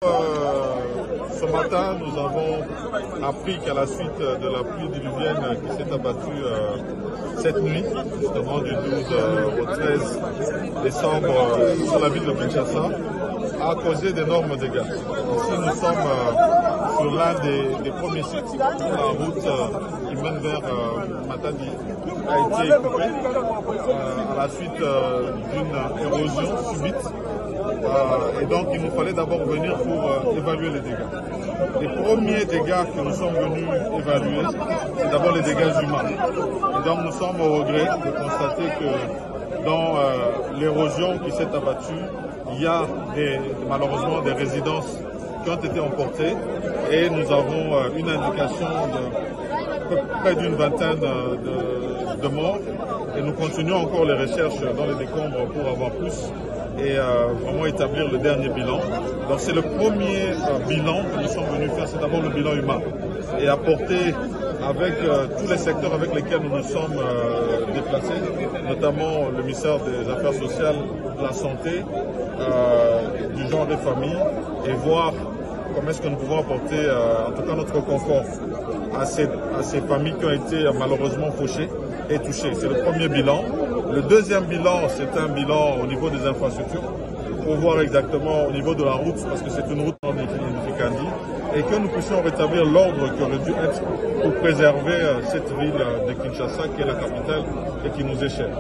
Ce matin, nous avons appris qu'à la suite de la pluie diluvienne qui s'est abattue cette nuit, justement du 12 au 13 décembre sur la ville de Kinshasa, a causé d'énormes dégâts. Ici, nous sommes sur l'un des premiers sites. La route qui mène vers Matadi a été coupée à la suite d'une érosion subite. Et donc il nous fallait d'abord venir pour évaluer les dégâts. Les premiers dégâts que nous sommes venus évaluer, c'est d'abord les dégâts humains. Et donc nous sommes au regret de constater que dans l'érosion qui s'est abattue, il y a malheureusement des résidences qui ont été emportées et nous avons une indication de près d'une vingtaine de morts et nous continuons encore les recherches dans les décombres pour avoir plus et vraiment établir le dernier bilan. Donc c'est le premier bilan que nous sommes venus faire, c'est d'abord le bilan humain et apporter avec tous les secteurs avec lesquels nous nous sommes déplacés, notamment le ministère des Affaires sociales, de la santé, du genre des familles et voir comment est-ce que nous pouvons apporter en tout cas notre confort à ces familles qui ont été malheureusement fauchées et touchées. C'est le premier bilan. Le deuxième bilan, c'est un bilan au niveau des infrastructures, pour voir exactement au niveau de la route, parce que c'est une route en Kandi, et que nous puissions rétablir l'ordre qui aurait dû être pour préserver cette ville de Kinshasa, qui est la capitale et qui nous est chère.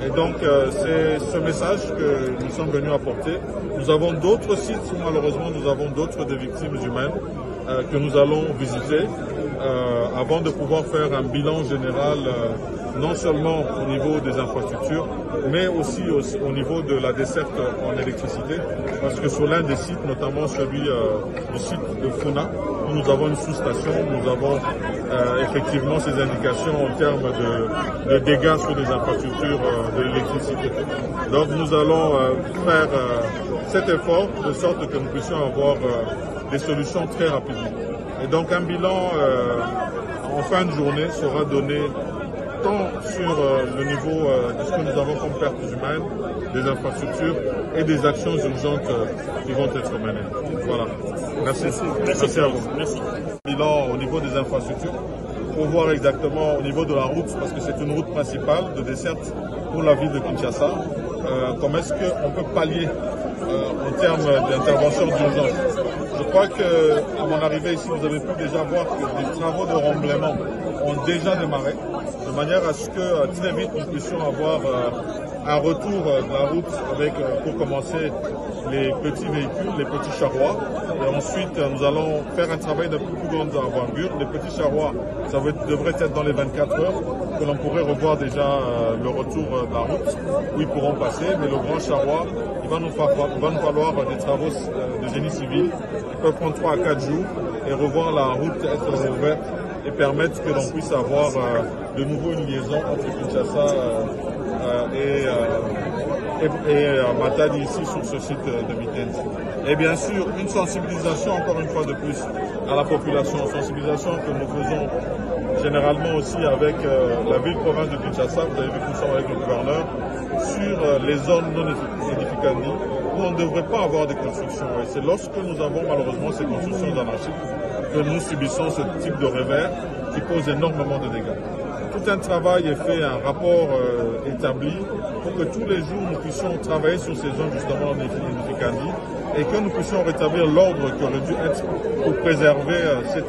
Et donc, c'est ce message que nous sommes venus apporter. Nous avons d'autres sites, malheureusement, nous avons d'autres des victimes humaines que nous allons visiter avant de pouvoir faire un bilan général non seulement au niveau des infrastructures, mais aussi au niveau de la desserte en électricité, parce que sur l'un des sites, notamment celui du site de Funa, où nous avons une sous-station, nous avons effectivement ces indications en termes de dégâts sur les infrastructures de l'électricité. Donc nous allons faire cet effort de sorte que nous puissions avoir des solutions très rapidement. Et donc un bilan en fin de journée sera donné tant sur le niveau de ce que nous avons comme pertes humaines, des infrastructures et des actions urgentes qui vont être menées. Voilà. Merci. Merci à vous. Merci. Bilan au niveau des infrastructures pour voir exactement au niveau de la route, parce que c'est une route principale de desserte pour la ville de Kinshasa, comment est-ce qu'on peut pallier en termes d'intervention d'urgence. Je crois qu'à mon arrivée ici, vous avez pu déjà voir que des travaux de remblaiement ont déjà démarré, de manière à ce que très vite nous puissions avoir un retour de la route avec, pour commencer, les petits véhicules, les petits charrois. Et ensuite, nous allons faire un travail de plus grande envergure. Les petits charrois, ça devrait être dans les 24 heures que l'on pourrait revoir déjà le retour de la route, où ils pourront passer. Mais le grand charroi, il va nous falloir des travaux de génie civil qui peuvent prendre 3 à 4 jours et revoir la route être ouverte et permettre que l'on puisse avoir de nouveau une liaison entre Kinshasa et Matadi ici sur ce site de Mitendi. Et bien sûr, une sensibilisation encore une fois de plus à la population, sensibilisation que nous faisons généralement aussi avec la ville-province de Kinshasa, vous avez vu tout ça avec le gouverneur, sur les zones non édificantes où on ne devrait pas avoir des constructions. Et c'est lorsque nous avons malheureusement ces constructions anarchiques que nous subissons ce type de revers qui pose énormément de dégâts. Tout un travail est fait, un rapport établi pour que tous les jours nous puissions travailler sur ces zones justement en Édificandi et que nous puissions rétablir l'ordre qui aurait dû être pour préserver cette